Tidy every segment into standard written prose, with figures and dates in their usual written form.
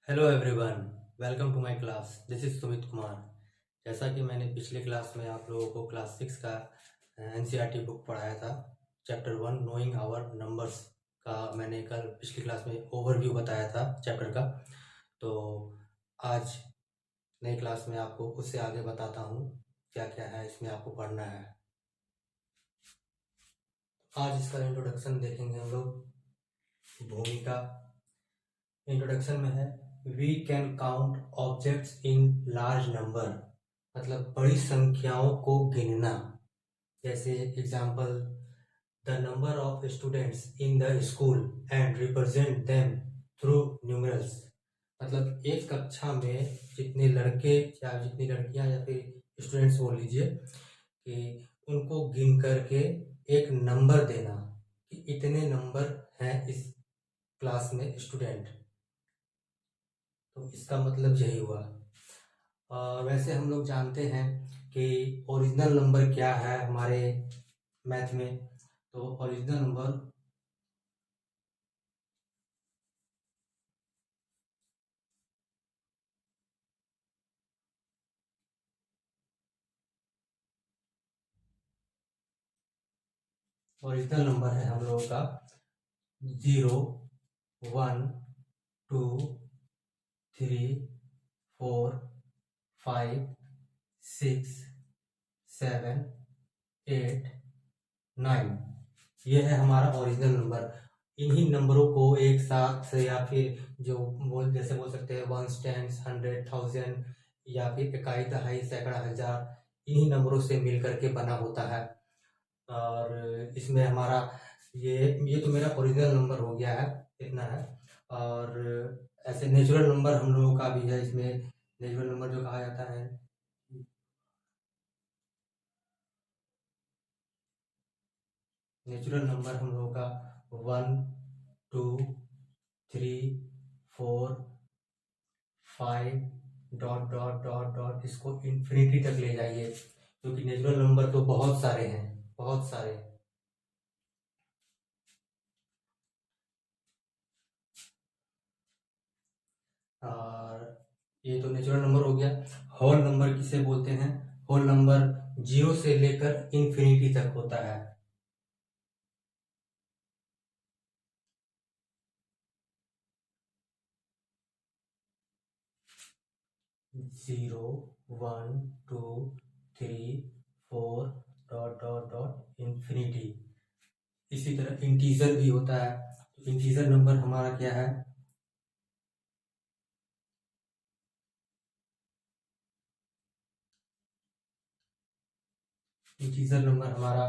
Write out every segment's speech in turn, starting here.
Hello everyone, welcome to my class. This is Sumit Kumar. जैसा कि मैंने पिछले क्लास में आप लोगों को क्लास 6 का एनसीईआरटी बुक पढ़ाया था। चैप्टर 1 नोइंग आवर नंबर्स का मैंने कल पिछली क्लास में ओवरव्यू बताया था चैप्टर का। तो आज नई क्लास में आपको उससे आगे बताता हूँ क्या क्या है इसमें आपको पढ़ना है। आज इसका इंट्रोडक्शन देखेंगे हम लोग। भूमिका इंट्रोडक्शन में है we can count objects in large number, मतलब बड़ी संख्याओं को गिनना। जैसे example, the number of students in the school and represent them through numerals. मतलब एक कक्षा में जितने लड़के या जितनी लड़कियां या फिर स्टूडेंट्स बोल लीजिए कि उनको गिन करके एक नंबर देना कि इतने नंबर हैं इस क्लास में स्टूडेंट। तो इसका मतलब यही हुआ। वैसे हम लोग जानते हैं कि ओरिजिनल नंबर क्या है हमारे मैथ में। तो ओरिजिनल नंबर है हम लोगों का 0, 1, 2, 3, 4, 5, 6, 7, 8, 9। ये है हमारा ओरिजिनल नंबर। इन्हीं नंबरों को एक साथ या फिर जो जैसे बोल सकते हैं वंस, टेंस, हंड्रेड, थाउजेंड या फिर इकाई, दहाई, सैकड़ा, हजार, इन्हीं नंबरों से मिल करके बना होता है। और इसमें हमारा ये तो मेरा ओरिजिनल नंबर हो गया है, इतना है। और ऐसे नेचुरल नंबर हम लोगों का भी है इसमें। नेचुरल नंबर जो कहा जाता है, नेचुरल नंबर हम लोगों का 1, 2, 3, 4, 5, डॉट डॉट डॉट डॉट, इसको इन्फिनिटी तक ले जाइए क्योंकि नेचुरल नंबर तो बहुत सारे हैं, बहुत सारे। और ये तो नेचुरल नंबर हो गया। होल नंबर किसे बोलते हैं? होल नंबर 0 से लेकर इन्फिनिटी तक होता है। 0, 1, 2, 3, 4, डॉट डॉट डॉट इन्फिनिटी। इसी तरह इंटीजर भी होता है। तो इंटीजर नंबर हमारा क्या है? इंटीजर नंबर हमारा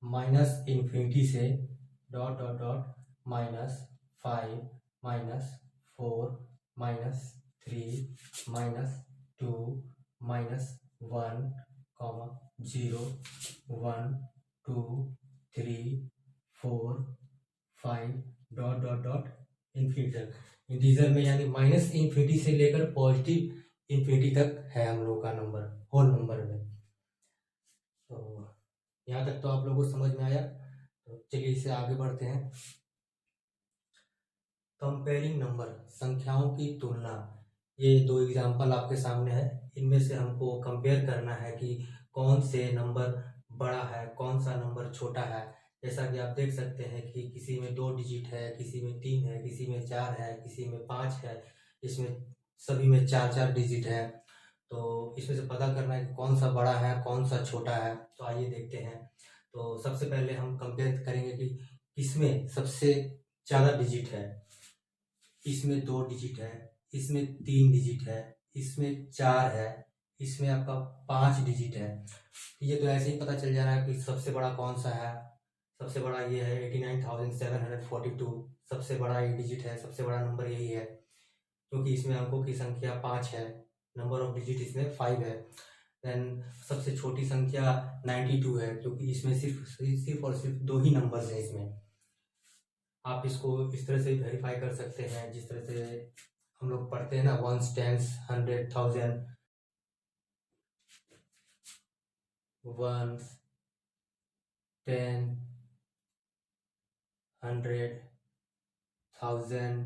माइनस इन्फिनिटी से dot dot dot -5, -4, -3, -2, -1, 0, 1, 2, 3, 4, 5, dot dot dot infinity तक। इंटीजर में यानी माइनस इन्फिनिटी से लेकर पॉजिटिव इन्फिनिटी तक है हम लोग का नंबर होल नंबर में। तो यहाँ तक तो आप लोगों को समझ में आया। तो चलिए इससे आगे बढ़ते हैं। कंपेयरिंग नंबर, संख्याओं की तुलना। ये दो एग्जांपल आपके सामने है। इनमें से हमको कंपेयर करना है कि कौन से नंबर बड़ा है, कौन सा नंबर छोटा है। जैसा कि आप देख सकते हैं कि किसी में 2 डिजिट है, किसी में 3 है, किसी में 4 है, किसी में 5 है, इसमें सभी में 4-4 डिजिट है। तो इसमें से पता करना है कि कौन सा बड़ा है, कौन सा छोटा है। तो आइए देखते हैं। तो सबसे पहले हम कंपेयर करेंगे कि किसमें सबसे ज़्यादा डिजिट है। इसमें 2 डिजिट है, इसमें 3 डिजिट है, इसमें 4 है, इसमें आपका 5 डिजिट है। ये तो ऐसे ही पता चल जा रहा है कि सबसे बड़ा कौन सा है। सबसे बड़ा ये है 89,742। सबसे बड़ा ये डिजिट है, सबसे बड़ा नंबर यही है क्योंकि इसमें अंकों की संख्या 5 है। नंबर ऑफ डिजिट इसमें 5 है। देन सबसे छोटी संख्या 92 है क्योंकि इसमें सिर्फ सिर्फ और सिर्फ 2 ही नंबर्स हैं इसमें। आप इसको इस तरह से वेरीफाई कर सकते हैं जिस तरह से हम लोग पढ़ते हैं ना, ones, tens, hundred, thousand. Ones, ten, hundred, thousand,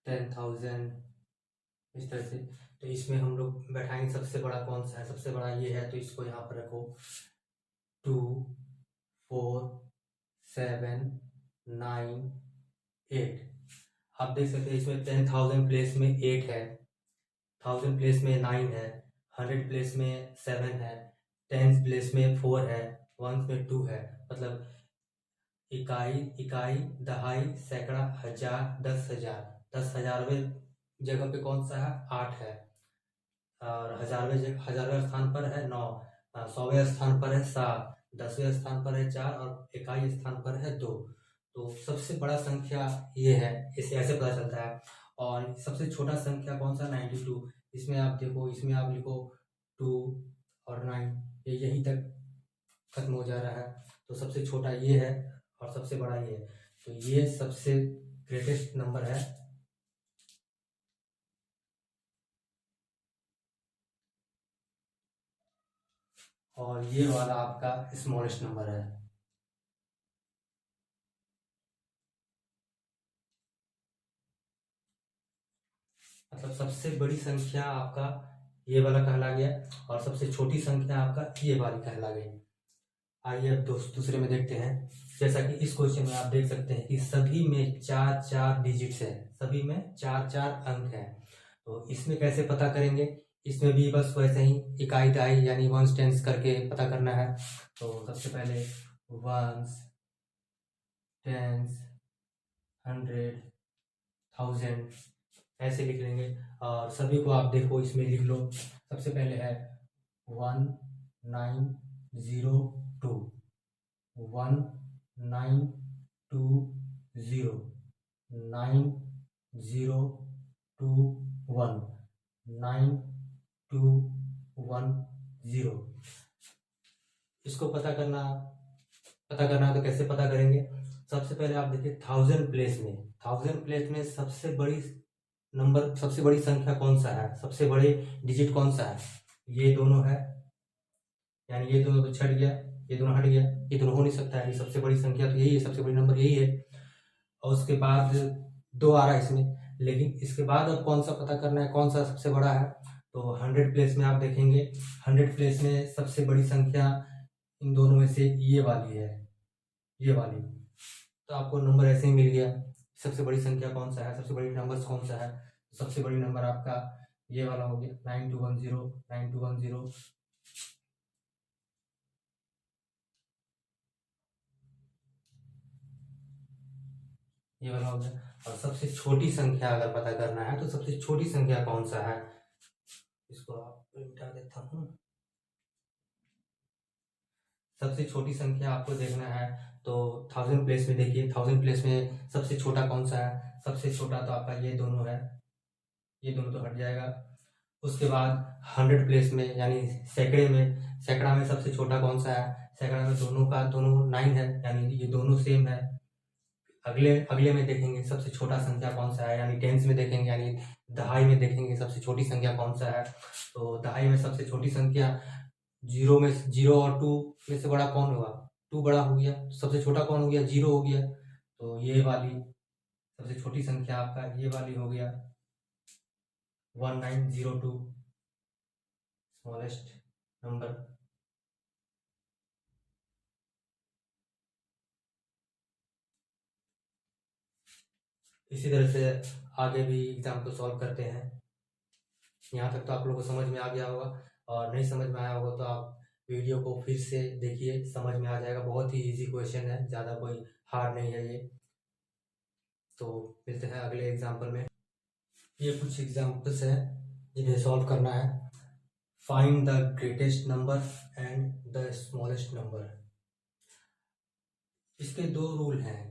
10,000, इस तरह से। तो इसमें हम लोग बैठाएंगे सबसे बड़ा कौन सा है, सबसे बड़ा ये है, तो इसको यहाँ पर रखो 2, 4, 7, 9, 8। आप देख सकते हैं इसमें 10,000 प्लेस में 8 है, 1000 प्लेस में 9 है, 100 प्लेस में 7 है, 10 प्लेस में 4 है, 1 में 2 है। मतलब इकाई, इकाई, दहाई, सैकड़ा, हजार, 10,000। 10,000वें जगह पे कौन सा है, 8 है। और हजारवें स्थान पर है 9, 100वें स्थान पर है 7, 10वें स्थान पर है 4 और इकाई स्थान पर है 2। तो सबसे बड़ा संख्या ये है, इसे ऐसे पता चलता है। और सबसे छोटा संख्या कौन सा, 92। इसमें आप देखो, इसमें आप लिखो 2 और 9, ये यहीं तक खत्म हो जा रहा है। तो सबसे छोटा ये है और सबसे बड़ा ये है। तो ये सबसे ग्रेटेस्ट नंबर है। और ये वाला आपका स्मॉलेस्ट नंबर है। मतलब सबसे बड़ी संख्या आपका ये वाला कहला गया और सबसे छोटी संख्या आपका ये वाली कहला गई। आइए अब दूसरे में देखते हैं। जैसा कि इस क्वेश्चन में आप देख सकते हैं कि सभी में 4-4 डिजिट्स है, सभी में 4-4 अंक है। तो इसमें कैसे पता करेंगे, इसमें भी बस वैसे ही इकाई दहाई यानी वंस टेंस करके पता करना है। तो सबसे पहले वंस, टेंस, 100, 1000 ऐसे लिख लेंगे। और सभी को आप देखो इसमें लिख लो। सबसे पहले है 1902, 1920, 9021, 9210। इसको पता करना है तो कैसे पता करेंगे। सबसे पहले आप देखिए 1000 प्लेस में, 1000 प्लेस में सबसे बड़ी नंबर, सबसे बड़ी संख्या कौन सा है, सबसे बड़े डिजिट कौन सा है, ये दोनों है। यानी ये दोनों तो छट गया, ये दोनों हट गया, ये दोनों हो नहीं सकता है। ये सबसे बड़ी संख्या तो यही है, सबसे बड़ी नंबर यही है। और उसके बाद 2 आ रहा है इसमें, लेकिन इसके बाद अब कौन सा पता करना है, कौन सा सबसे बड़ा है। तो 100 प्लेस में आप देखेंगे, 100 प्लेस में सबसे बड़ी संख्या इन दोनों में से ये वाली है, ये वाली। तो आपको नंबर ऐसे ही मिल गया। सबसे बड़ी संख्या कौन सा है, सबसे बड़ी नंबर कौन सा है। सबसे बड़ी नंबर आपका ये वाला हो गया 9210, 9210। ये वाला हो गया। और सबसे छोटी संख्या अगर पता करना है तो सबसे छोटी संख्या कौन सा है, इसको आप मिटा देता हूँ। सबसे छोटी संख्या आपको देखना है तो 1000 प्लेस में देखिए, 1000 प्लेस में सबसे छोटा कौन सा है। सबसे छोटा तो आपका ये दोनों है, ये दोनों तो हट जाएगा। उसके बाद 100 प्लेस में यानी सैकड़े में, सैकड़ा में सबसे छोटा कौन सा है। सैकड़ा में दोनों 9 है, यानी ये दोनों सेम है। अगले अगले में देखेंगे सबसे छोटा संख्या कौन सा है, यानी टेंस में देखेंगे, यानी दहाई में देखेंगे सबसे छोटी संख्या कौन सा है। तो दहाई में सबसे छोटी संख्या 0 और 2 में से बड़ा कौन होगा, 2 बड़ा हो गया। सबसे छोटा कौन हो गया, 0 हो गया। तो ये वाली सबसे छोटी संख्या आपका ये वाली हो गया 1902, स्मॉलेस्ट नंबर। इसी तरह से आगे भी एग्जाम को सॉल्व करते हैं। यहाँ तक तो आप लोगों को समझ में आ गया होगा, और नहीं समझ में आया होगा तो आप वीडियो को फिर से देखिए, समझ में आ जाएगा। बहुत ही इजी क्वेश्चन है, ज़्यादा कोई हार्ड नहीं है ये। तो मिलते हैं अगले एग्जाम्पल में। ये कुछ एग्जाम्पल्स हैं जिन्हें सॉल्व करना है। Find the greatest number and the smallest number. इसके 2 रूल हैं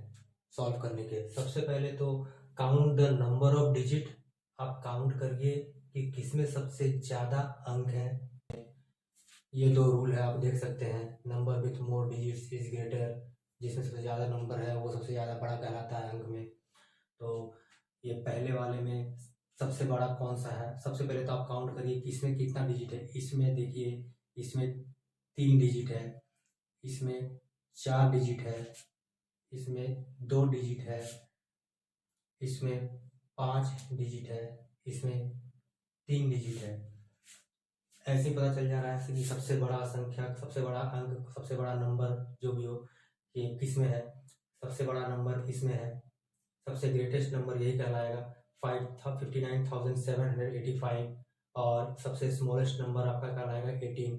सॉल्व करने के। सबसे पहले तो count the number of digit, आप काउंट करिए कि किसमें सबसे ज़्यादा अंक हैं। ये 2 रूल है, आप देख सकते हैं। Number with more digits is greater, जिसमें सबसे ज़्यादा नंबर है वो सबसे ज़्यादा बड़ा कहलाता है अंक में। तो ये पहले वाले में सबसे बड़ा कौन सा है। सबसे पहले तो आप काउंट करिए कि इसमें कितना डिजिट है। इसमें देखिए, इसमें 3 डिजिट है, इसमें 4 डिजिट है, इसमें 2 डिजिट है, इसमें 5 डिजिट है, इसमें 3 डिजिट है। ऐसे पता चल जा रहा है कि सबसे बड़ा संख्या, सबसे बड़ा अंक, सबसे बड़ा नंबर जो भी हो ये किस में है, सबसे बड़ा नंबर इसमें है, सबसे ग्रेटेस्ट नंबर यही कहलाएगा 59,785, और सबसे स्मॉलेस्ट नंबर आपका कहलाएगा 18।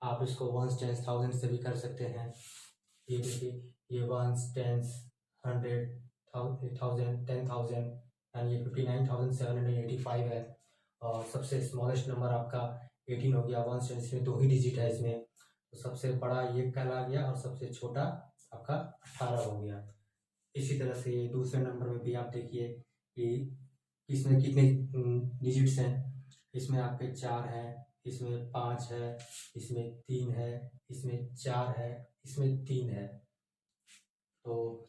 आप इसको वंस टेंस थाउजेंड से भी कर सकते हैं। ये देखिए, ये वंस टेंस 100 1000 10,000 यानी ये 59,785 है। और सबसे स्मॉलेस्ट नंबर आपका 18 हो गया। वंस टेंस में 2 ही डिजिट है इसमें, तो सबसे बड़ा ये कहला गया और सबसे छोटा आपका 18 हो गया। इसी तरह से दूसरे नंबर में भी आप देखिए कि इसमें कितने डिजिट्स हैं। इसमें आपके 4 हैं, इसमें 5 है, इसमें 3 है, इसमें 4 है, इसमें 3 है। तो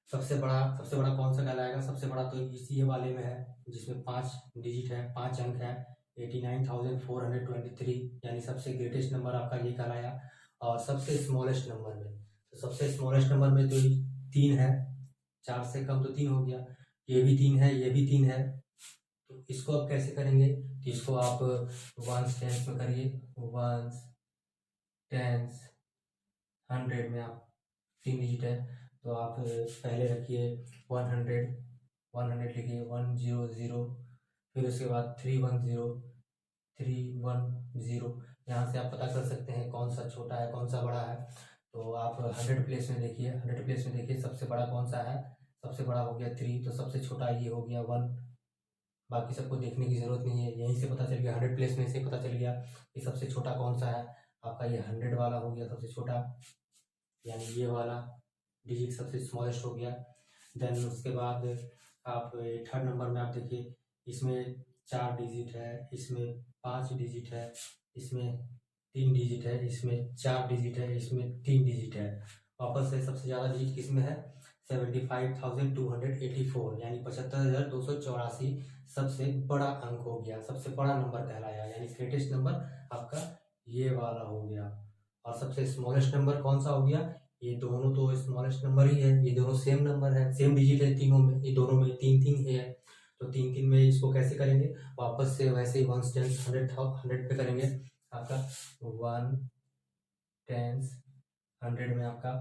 सबसे बड़ा कौन सा कहलाएगा? सबसे बड़ा तो इसी वाले में है जिसमें 5 डिजिट है, 5 अंक है, 89,423, यानी सबसे ग्रेटेस्ट नंबर आपका ये कहलाया। और सबसे स्मॉलेस्ट नंबर में, तो सबसे स्मॉलेस्ट नंबर में तो 3 है, 4 से कम तो 3 हो गया, ये भी 3 है, ये भी 3 है। तो इसको आप कैसे करेंगे? तो इसको आप वंस टेंस में करिए। वंस टेंस 100 में आप 3 डिजिट है, तो आप पहले रखिए 100 लिखिए 100, फिर उसके बाद 310 यहाँ से आप पता कर सकते हैं कौन सा छोटा है कौन सा बड़ा है। तो आप 100 प्लेस में देखिए, 100 प्लेस में देखिए सबसे बड़ा कौन सा है? सबसे बड़ा हो गया 3, तो सबसे छोटा ये हो गया 1। बाकी सबको देखने की ज़रूरत नहीं है, यहीं से पता चल गया, 100 प्लेस में से पता चल गया कि सबसे छोटा कौन सा है। आपका ये 100 वाला हो गया सबसे छोटा, यानी ये वाला डिजिट सबसे स्मॉलेस्ट हो गया। देन उसके बाद आप थर्ड नंबर में आप देखिए, इसमें 4 डिजिट है, इसमें 5 डिजिट है, इसमें 3 डिजिट है, इसमें 4 डिजिट है, इसमें 3 डिजिट है। वापस से सबसे ज़्यादा डिजिट किस में है? 75,284, यानी 75,284 सबसे बड़ा अंक हो गया, सबसे बड़ा नंबर कहलाया, यानी ग्रेटेस्ट नंबर आपका ये वाला हो गया। और सबसे स्मॉलेस्ट नंबर कौन सा हो गया? ये दोनों तो स्मॉलेस्ट नंबर ही है, ये दोनों सेम नंबर है, सेम डिजिट है तीनों में, ये दोनों में 3 है। तो 3 में इसको कैसे करेंगे? वापस से वैसे ही वंस टेंस 100 पे करेंगे। आपका 1 टेंस 100 में आपका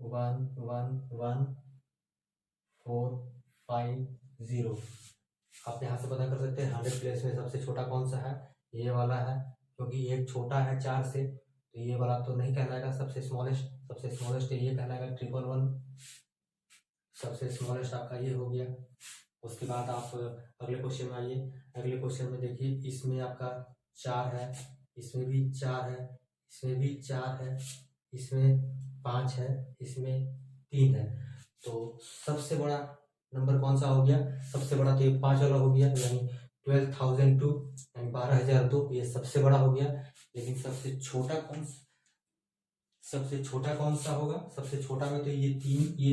111,450। आप यहाँ से पता कर सकते हैं 100 प्लेस में सबसे छोटा कौन सा है? ये वाला है, क्योंकि ये छोटा है 4 से, तो ये वाला तो नहीं कहलाएगा सबसे स्मॉलेस्ट। सबसे स्मॉलेस्ट ये कहलाएगा 111। सबसे स्मॉलेस्ट आपका ये हो गया। उसके बाद आप अगले क्वेश्चन में आइए। अगले क्वेश्चन में देखिए, इसमें आपका 4 है, इसमें भी 4 है, इसमें भी 4 है, इसमें 5 है, इसमें 3 है। तो सबसे बड़ा नंबर कौन सा हो गया? सबसे बड़ा तो ये 5 वाला हो गया, यानी 12,002, यानी 12,002, ये सबसे बड़ा हो गया। लेकिन सबसे छोटा कौन सा होगा? सबसे छोटा में तो ये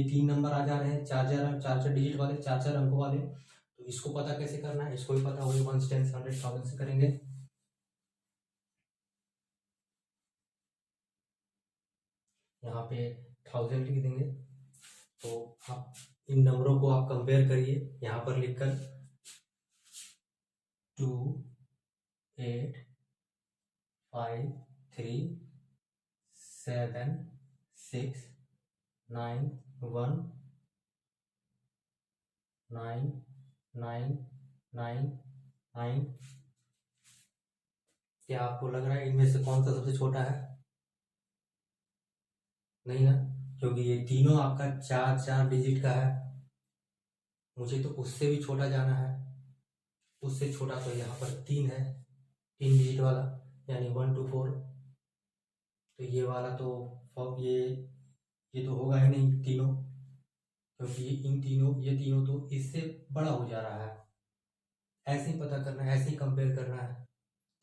3 नंबर आ जा रहे हैं, 4 डिजिट वाले, 4 अंकों वाले। तो इसको पता कैसे करना है? इसको भी पता होगा, 1 10 100 1000 से करेंगे। यहाँ पे 1000 लिख देंगे। तो आप इन नंबरों को आप कंपेयर करिए यहाँ पर लिखकर, 2 8 5 3 7 6 9 1 9 9 9 9। क्या आपको लग रहा है इनमें से कौन सा सबसे छोटा है? नहीं ना, क्योंकि ये तीनों आपका 4 डिजिट का है। मुझे तो उससे भी छोटा जाना है, उससे छोटा तो यहाँ पर 3 है, 3 डिजिट वाला, यानी 1 2 4। तो ये वाला तो ये तो होगा ही नहीं तीनों, क्योंकि ये तीनों तो इससे बड़ा हो जा रहा है। ऐसे ही पता करना है, ऐसे ही कंपेयर करना है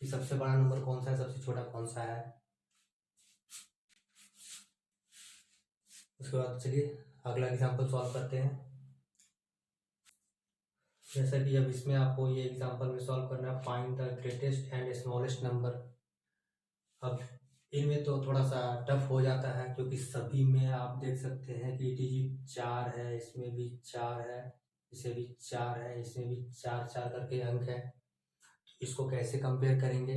कि सबसे बड़ा नंबर कौन सा है, सबसे छोटा कौन सा है। उसके बाद चलिए अगला एग्जाम्पल सॉल्व करते हैं। जैसा कि अब इसमें आपको ये एग्जाम्पल में सॉल्व करना है, find the greatest and smallest number. अब इनमें तो थोड़ा सा टफ हो जाता है, क्योंकि सभी में आप देख सकते हैं कि डिजिट 4 है, इसमें भी 4 है, इसे भी 4 है, इसमें भी 4 करके अंक है। इसको कैसे कंपेयर करेंगे?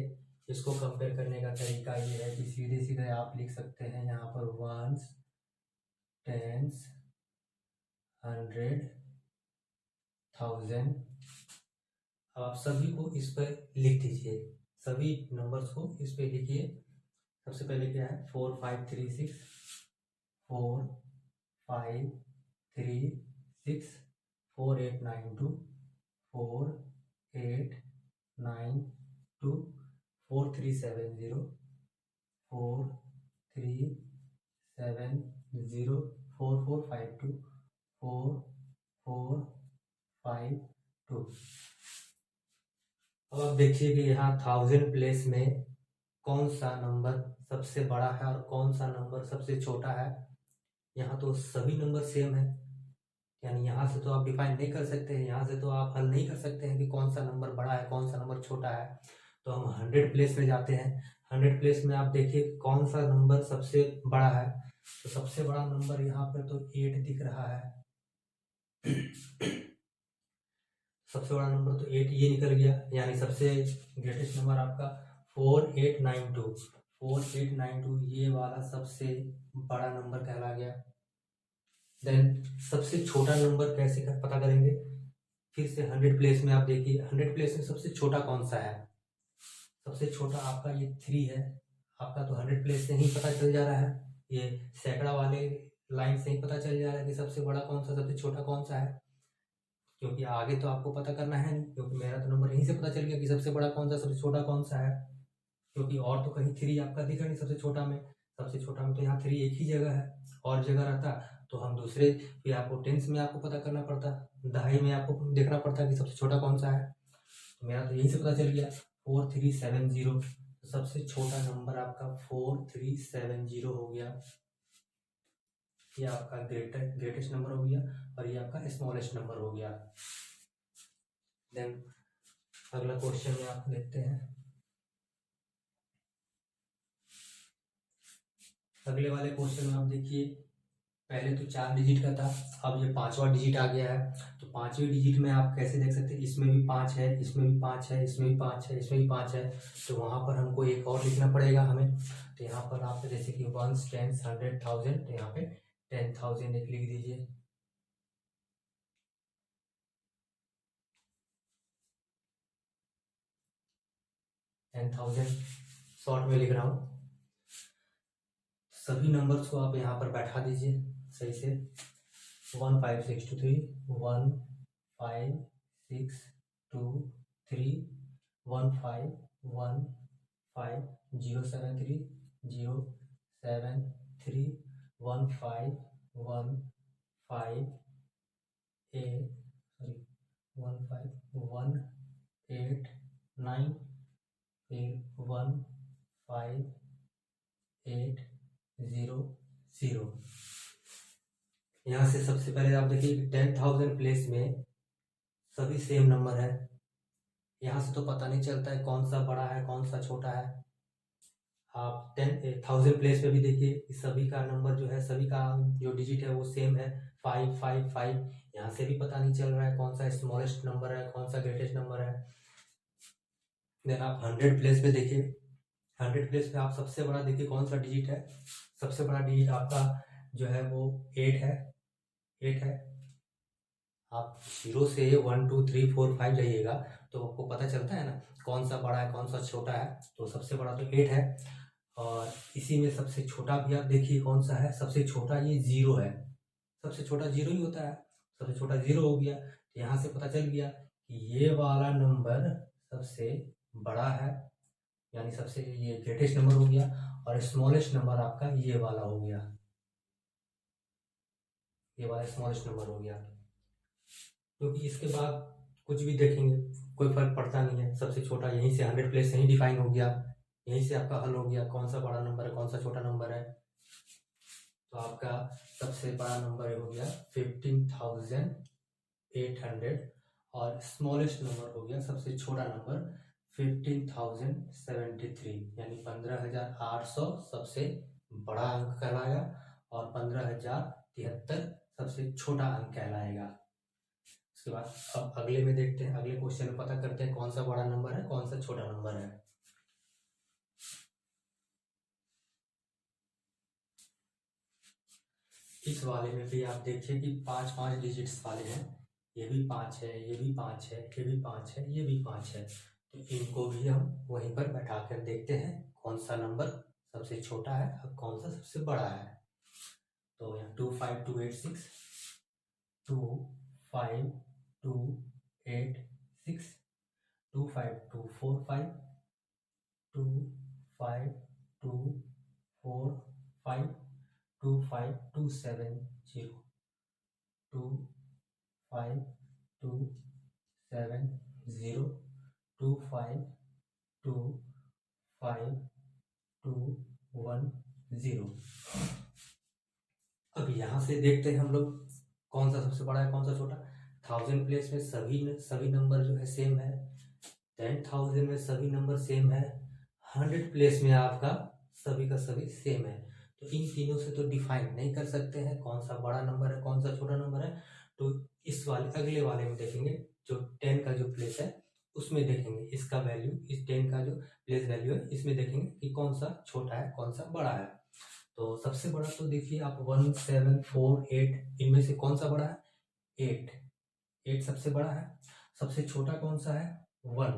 इसको कंपेयर करने का तरीका ये है कि सीधे सीधे आप लिख सकते हैं यहाँ पर वंस, टेंस, 100, 1000। अब आप सभी को इस पर लिख दीजिए, सभी नंबर्स को इस पे लिखिए। सबसे पहले क्या है? 4 5 3 6, 4 5 3 6, 4 8 9 2, 4 8 9 2, 4 3 7 0, 4 3 7 0, 4 4 5 2, 4 4 5 2। अब आप देखिए कि यहाँ 1000 प्लेस में कौन सा नंबर सबसे बड़ा है और कौन सा नंबर सबसे छोटा है। यहाँ तो सभी नंबर सेम है, यानी यहाँ से तो आप डिफाइन नहीं कर सकते हैं, यहाँ से तो आप हल नहीं कर सकते हैं कि कौन सा नंबर बड़ा है कौन सा नंबर छोटा है। तो हम 100 प्लेस में जाते हैं। 100 प्लेस में आप देखिए कौन सा नंबर सबसे बड़ा है। तो सबसे बड़ा नंबर यहाँ पर तो 8 दिख रहा है। सबसे बड़ा नंबर तो 8 ये निकल गया, यानी सबसे ग्रेटेस्ट नंबर आपका 4892। 4892 ये वाला सबसे बड़ा नंबर कहला गया। देन सबसे छोटा नंबर कैसे पता करेंगे? फिर से 100 प्लेस में आप देखिए, 100 प्लेस में सबसे छोटा कौन सा है? सबसे छोटा आपका ये 3 है। आपका तो 100 प्लेस से ही पता चल जा रहा है, ये सैकड़ा वाले लाइन से ही पता चल जा रहा है कि सबसे बड़ा कौन सा सबसे छोटा कौन सा है। क्योंकि आगे तो आपको पता करना है नहीं, क्योंकि मेरा तो नंबर यहीं से पता चल गया कि सबसे बड़ा कौन सा सबसे छोटा कौन सा है। क्योंकि और तो कहीं 3 आपका दिखा नहीं सबसे छोटा में। सबसे छोटा में तो यहाँ 3 एक ही जगह है, और जगह रहता तो हम दूसरे, फिर आपको टेंस में आपको पता करना पड़ता, दहाई में आपको देखना पड़ता कि सबसे छोटा कौन सा है। तो मेरा तो यहीं से पता चल गया 4370। तो सबसे छोटा नंबर आपका 4370 हो गया। ये आपका ग्रेटेस्ट नंबर हो गया और ये आपका स्मॉलेस्ट नंबर हो गया। देन अगला क्वेश्चन में आप देखते हैं। अगले वाले क्वेश्चन में आप देखिए, पहले तो 4 डिजिट का था, अब ये 5वां डिजिट आ गया है। तो 5वें डिजिट में आप कैसे देख सकते हैं? इसमें भी 5 है, इसमें भी 5 है, इसमें भी 5 है, इसमें भी 5 है। तो वहाँ पर हमको एक और लिखना पड़ेगा हमें। तो यहाँ पर आप जैसे कि 1 10 100 1000, तो यहाँ पे 10,000 एक लिख दीजिए। 10,000 शॉर्ट में लिख रहा हूँ। सभी नंबर्स को आप यहाँ पर बैठा दीजिए सही से। 1 5 6 2 3, 1 5 6 2 3, 1 5 1 5 0 7 3 0 7 3, 1 5 1 5 8 sorry 1 5 1 8 9, फिर 1 5 8 0 0। यहाँ से सबसे पहले आप देखिए 10,000 प्लेस में सभी सेम नंबर है। यहाँ से तो पता नहीं चलता है कौन सा बड़ा है कौन सा छोटा है। आप 10,000 प्लेस पे भी देखिए, सभी का नंबर जो है, सभी का जो डिजिट है वो सेम है, 5 5 5। यहाँ से भी पता नहीं चल रहा है कौन सा स्मॉलेस्ट नंबर है कौन सा ग्रेटेस्ट नंबर है। देन आप 100 प्लेस पे देखिए, 100 प्लेस पे आप सबसे बड़ा देखिए कौन सा डिजिट है। सबसे बड़ा डिजिट आपका जो है वो 8 है, 8 है। आप 0 से 1 2 3 4 5 जाइएगा तो आपको पता चलता है ना कौन सा बड़ा है कौन सा छोटा है। तो सबसे बड़ा तो 8 है, और इसी में सबसे छोटा भी आप देखिए कौन सा है। सबसे छोटा ये 0 है, सबसे छोटा 0 ही होता है, सबसे छोटा 0 हो गया। तो यहाँ से पता चल गया कि ये वाला नंबर सबसे बड़ा है, यानी सबसे ये ग्रेटेस्ट नंबर हो गया, और स्मॉलेस्ट नंबर आपका ये वाला हो गया, ये वाला स्मॉलेस्ट नंबर हो गया। क्योंकि इसके बाद कुछ भी देखेंगे कोई फर्क पड़ता नहीं है, सबसे छोटा यहीं से 100 प्लेस से ही डिफाइन हो गया, यहीं से आपका हल हो गया कौन सा बड़ा नंबर है कौन सा छोटा नंबर है। तो आपका सबसे बड़ा नंबर हो गया 15,800, और स्मॉलेस्ट नंबर हो गया सबसे छोटा नंबर 15,073, यानी 15,800 सबसे बड़ा अंक कहलाएगा और 15,073 सबसे छोटा अंक कहलाएगा। उसके बाद अब अगले में देखते हैं, अगले क्वेश्चन में पता करते हैं कौन सा बड़ा नंबर है, कौन सा छोटा नंबर है। इस वाले में भी आप देखिए कि 5 डिजिट्स वाले हैं, ये भी 5 है, ये भी 5 है, ये भी 5 है, ये भी 5 है। तो इनको भी हम वहीं पर बैठा कर देखते हैं कौन सा नंबर सबसे छोटा है और कौन सा सबसे बड़ा है। तो यहाँ 25286, 25286, 25245, 25245, 25270, 25270, 2525210। अब यहाँ से देखते हैं हम लोग कौन सा सबसे बड़ा है कौन सा छोटा। 1000 प्लेस में सभी नंबर जो है सेम है, 10,000 में सभी नंबर सेम है, 100 प्लेस में आपका सभी का सभी सेम है। तो इन तीनों से तो डिफाइन नहीं कर सकते हैं कौन सा बड़ा नंबर है कौन सा छोटा नंबर है। तो इस वाले अगले वाले में देखेंगे, जो 10 का जो प्लेस है उसमें देखेंगे इसका वैल्यू, इस 10 का जो प्लेस वैल्यू है इसमें देखेंगे कि कौन सा छोटा है कौन सा बड़ा है। तो सबसे बड़ा तो देखिए आप 1748, इनमें से कौन सा बड़ा है, 8 सबसे बड़ा है। सबसे छोटा कौन सा है, 1।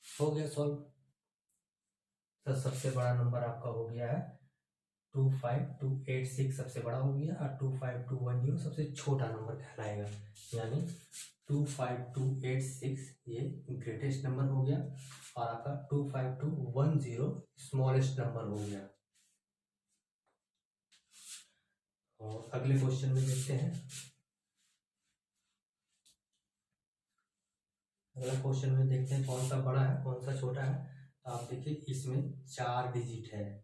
हो गया सॉल्व। तो सबसे बड़ा नंबर आपका हो गया है 25286, सबसे बड़ा हो गया, और 25210 सबसे छोटा नंबर कहलाएगा। यानी 25286 ये ग्रेटेस्ट नंबर हो गया और आपका 25210 स्मॉलेस्ट नंबर हो गया। और अगले क्वेश्चन में देखते हैं। अगला क्वेश्चन में देखते हैं कौन सा बड़ा है कौन सा छोटा है। तो आप देखिए इसमें 4 डिजिट है,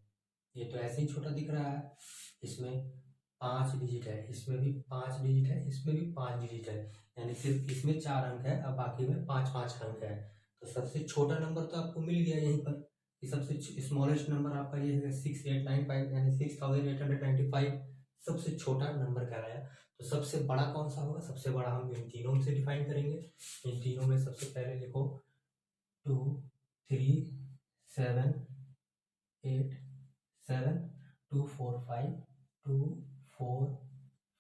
ये तो ऐसे ही छोटा दिख रहा है। इसमें 5 डिजिट है, इसमें भी 5 डिजिट है, इसमें भी 5 डिजिट है, यानी सिर्फ इसमें 4 अंक है और बाकी में 5 अंक है। तो सबसे छोटा नंबर तो आपको मिल गया यहीं पर, कि सबसे स्मॉलेस्ट नंबर आपका ये है 6895, यानी 6895 सबसे छोटा नंबर कहलाया। तो सबसे बड़ा कौन सा होगा, सबसे बड़ा हम इन तीनों से डिफाइन करेंगे। इन तीनों में सबसे पहले लिखो 2 3 7 8 7, 2 4 5, 2 4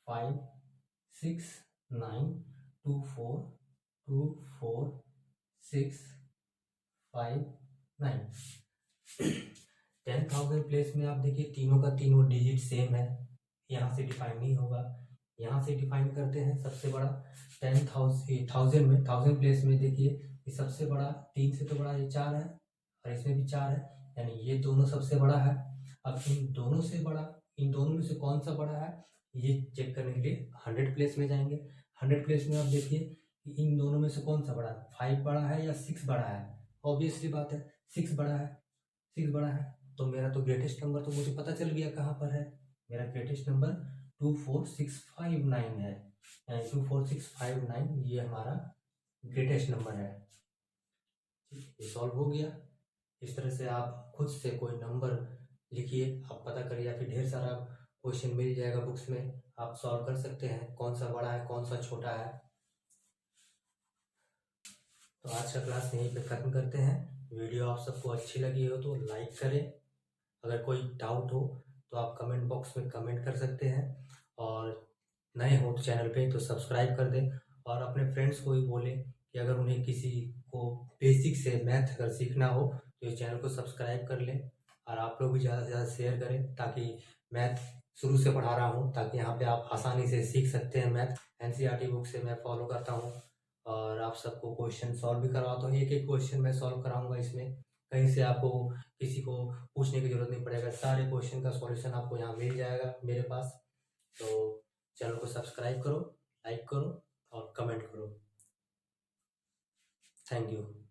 5 6 9, 2 4 2 4 6 5 9। 10,000 प्लेस में आप देखिए तीनों का तीनों डिजिट सेम है, यहाँ से डिफाइन नहीं होगा, यहाँ से डिफाइन करते हैं। सबसे बड़ा 10,000 में 1000 प्लेस में देखिए ये सबसे बड़ा 3 से तो बड़ा ये 4 है और इसमें भी 4 है, यानी ये दोनों सबसे बड़ा है। अब इन दोनों से बड़ा, इन दोनों में से कौन सा बड़ा है ये चेक करने के लिए 100 प्लेस में जाएंगे। 100 प्लेस में आप देखिए कि इन दोनों में से कौन सा बड़ा है, 5 बड़ा है या 6 बड़ा है। ऑब्वियसली बात है 6 बड़ा है, 6 बड़ा है। तो मेरा तो ग्रेटेस्ट नंबर तो मुझे पता चल गया कहाँ पर है, मेरा ग्रेटेस्ट नंबर 24659 है, यानी 24659 ये हमारा ग्रेटेस्ट नंबर है। ये सॉल्व हो गया। इस तरह से आप खुद से कोई नंबर लिखिए, आप पता करिए, या फिर ढेर सारा क्वेश्चन मिल जाएगा बुक्स में, आप सॉल्व कर सकते हैं कौन सा बड़ा है कौन सा छोटा है। तो आज का क्लास यहीं पे ख़त्म करते हैं। वीडियो आप सबको अच्छी लगी हो तो लाइक करें, अगर कोई डाउट हो तो आप कमेंट बॉक्स में कमेंट कर सकते हैं, और नए हो चैनल पे तो सब्सक्राइब कर दें, और अपने फ्रेंड्स को भी बोलें कि अगर उन्हें किसी को बेसिक से मैथ अगर सीखना हो तो इस चैनल को सब्सक्राइब कर लें, और आप लोग भी ज़्यादा से ज़्यादा शेयर करें, ताकि मैथ शुरू से पढ़ा रहा हूँ ताकि यहाँ पे आप आसानी से सीख सकते हैं। मैथ NCERT बुक से मैं फॉलो करता हूँ और आप सबको क्वेश्चन सॉल्व भी करवाता हूँ। एक एक क्वेश्चन मैं सॉल्व कराऊंगा, इसमें कहीं से आपको किसी को पूछने की जरूरत नहीं पड़ेगा, सारे क्वेश्चन का सॉल्यूशन आपको यहाँ मिल जाएगा मेरे पास। तो चैनल को सब्सक्राइब करो, लाइक करो और कमेंट करो। Thank you.